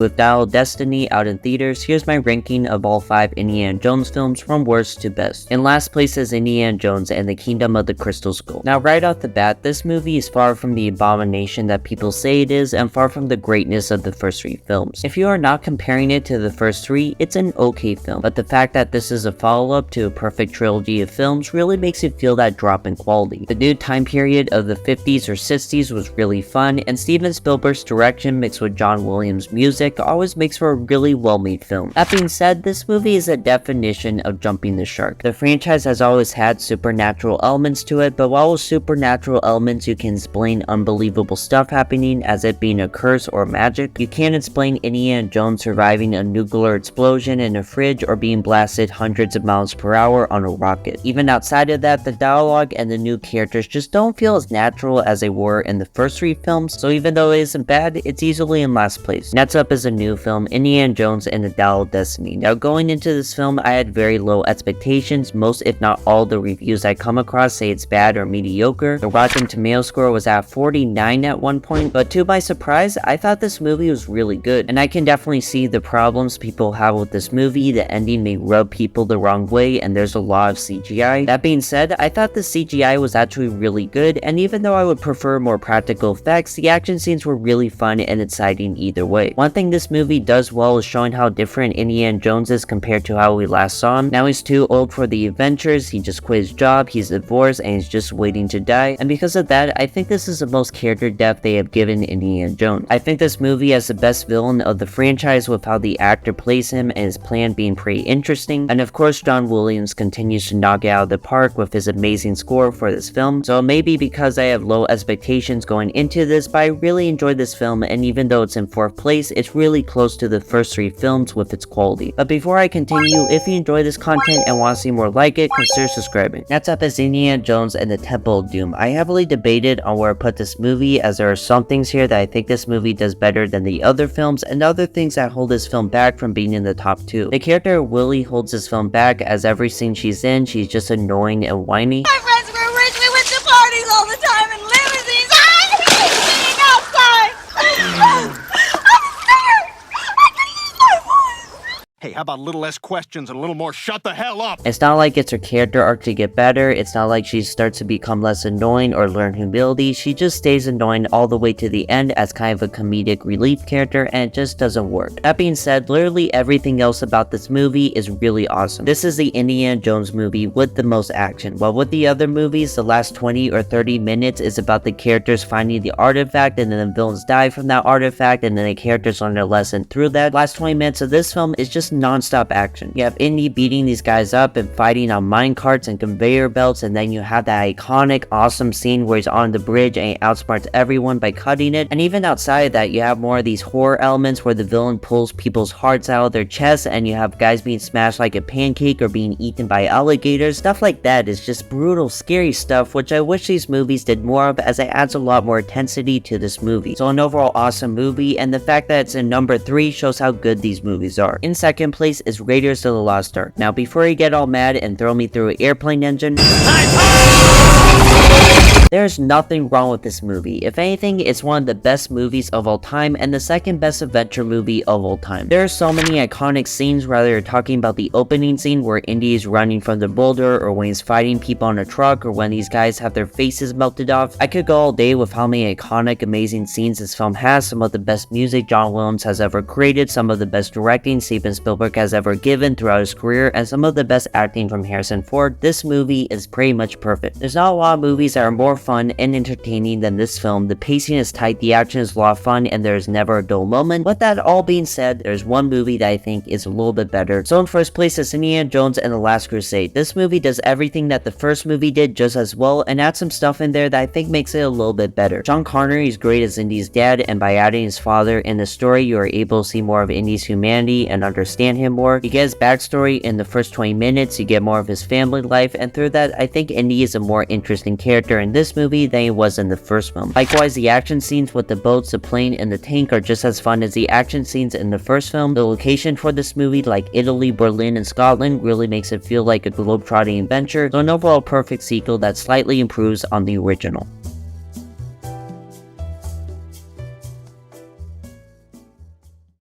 With Dial of Destiny out in theaters, here's my ranking of all 5 Indiana Jones films from worst to best. In last place is Indiana Jones and the Kingdom of the Crystal Skull. Now right off the bat, this movie is far from the abomination that people say it is and far from the greatness of the first 3 films. If you are not comparing it to the first 3, it's an okay film, but the fact that this is a follow-up to a perfect trilogy of films really makes it feel that drop in quality. The new time period of the 50s or 60s was really fun, and Steven Spielberg's direction mixed with John Williams' music always makes for a really well-made film. That being said, this movie is a definition of jumping the shark. The franchise has always had supernatural elements to it, but while with supernatural elements you can explain unbelievable stuff happening as it being a curse or magic, you can't explain Indiana Jones surviving a nuclear explosion in a fridge or being blasted hundreds of miles per hour on a rocket. Even outside of that, the dialogue and the new characters just don't feel as natural as they were in the first 3 films, so even though it isn't bad, it's easily in last place. Next up is a new film, Indiana Jones and the Dial of Destiny. Now going into this film, I had very low expectations. Most if not all the reviews I come across say it's bad or mediocre. The Rotten Tomatoes score was at 49 at one point, but to my surprise, I thought this movie was really good. And I can definitely see the problems people have with this movie. The ending may rub people the wrong way and there's a lot of CGI. That being said, I thought the CGI was actually really good, and even though I would prefer more practical effects, the action scenes were really fun and exciting either way. One thing this movie does well is showing how different Indiana Jones is compared to how we last saw him. Now he's too old for the adventures, he just quit his job, he's divorced, and he's just waiting to die, and because of that, I think this is the most character depth they have given Indiana Jones. I think this movie has the best villain of the franchise with how the actor plays him and his plan being pretty interesting, and of course John Williams continues to knock it out of the park with his amazing score for this film, so maybe because I have low expectations going into this, but I really enjoyed this film, and even though it's in 4th place, it's really close to the first 3 films with its quality. But before I continue, if you enjoy this content and want to see more like it, consider subscribing. Next up is Indiana Jones and the Temple of Doom. I heavily debated on where to put this movie, as there are some things here that I think this movie does better than the other films, and other things that hold this film back from being in the top 2. The character Willie holds this film back, as every scene she's in, she's just annoying and whiny. My friends were rich, we went to parties all the time and limousines. I hate being outside. I'm scared. I can use my voice. Hey, how about a little less questions and a little more shut the hell up? It's not like it's her character arc to get better, it's not like she starts to become less annoying or learn humility, she just stays annoying all the way to the end as kind of a comedic relief character, and it just doesn't work. That being said, literally everything else about this movie is really awesome. This is the Indiana Jones movie with the most action, while with the other movies, the last 20 or 30 minutes is about the characters finding the artifact and then the villains die from that artifact and then the characters learn their lesson through that. Last 20 minutes of this film is just non-stop action. You have Indy beating these guys up and fighting on minecarts and conveyor belts, and then you have that iconic awesome scene where he's on the bridge and he outsmarts everyone by cutting it. And even outside of that, you have more of these horror elements where the villain pulls people's hearts out of their chests and you have guys being smashed like a pancake or being eaten by alligators. Stuff like that is just brutal, scary stuff, which I wish these movies did more of, as it adds a lot more intensity to this movie. So an overall awesome movie, and the fact that it's in number 3 shows how good these movies are. In 2nd place is Raiders of the Lost Ark. Now before you get all mad and throw me through an airplane engine, there's nothing wrong with this movie. If anything, it's one of the best movies of all time and the 2nd best adventure movie of all time. There are so many iconic scenes, whether you're talking about the opening scene where Indy is running from the boulder, or when he's fighting people on a truck, or when these guys have their faces melted off. I could go all day with how many iconic, amazing scenes this film has, some of the best music John Williams has ever created, some of the best directing Steven Spielberg has ever given throughout his career, and some of the best acting from Harrison Ford. This movie is pretty much perfect. There's not a lot of movies that are more fun and entertaining than this film. The pacing is tight, the action is a lot of fun, and there's never a dull moment. With that all being said, there's one movie that I think is a little bit better. So in 1st place is Indiana Jones and the Last Crusade. This movie does everything that the first movie did just as well, and adds some stuff in there that I think makes it a little bit better. Sean Connery is great as Indy's dad, and by adding his father in the story, you are able to see more of Indy's humanity and understand him more. You get his backstory in the first 20 minutes, you get more of his family life, and through that, I think Indy is a more interesting character in this movie than he was in the first film. Likewise, the action scenes with the boats, the plane, and the tank are just as fun as the action scenes in the first film. The location for this movie, like Italy, Berlin, and Scotland, really makes it feel like a globetrotting adventure, so an overall perfect sequel that slightly improves on the original.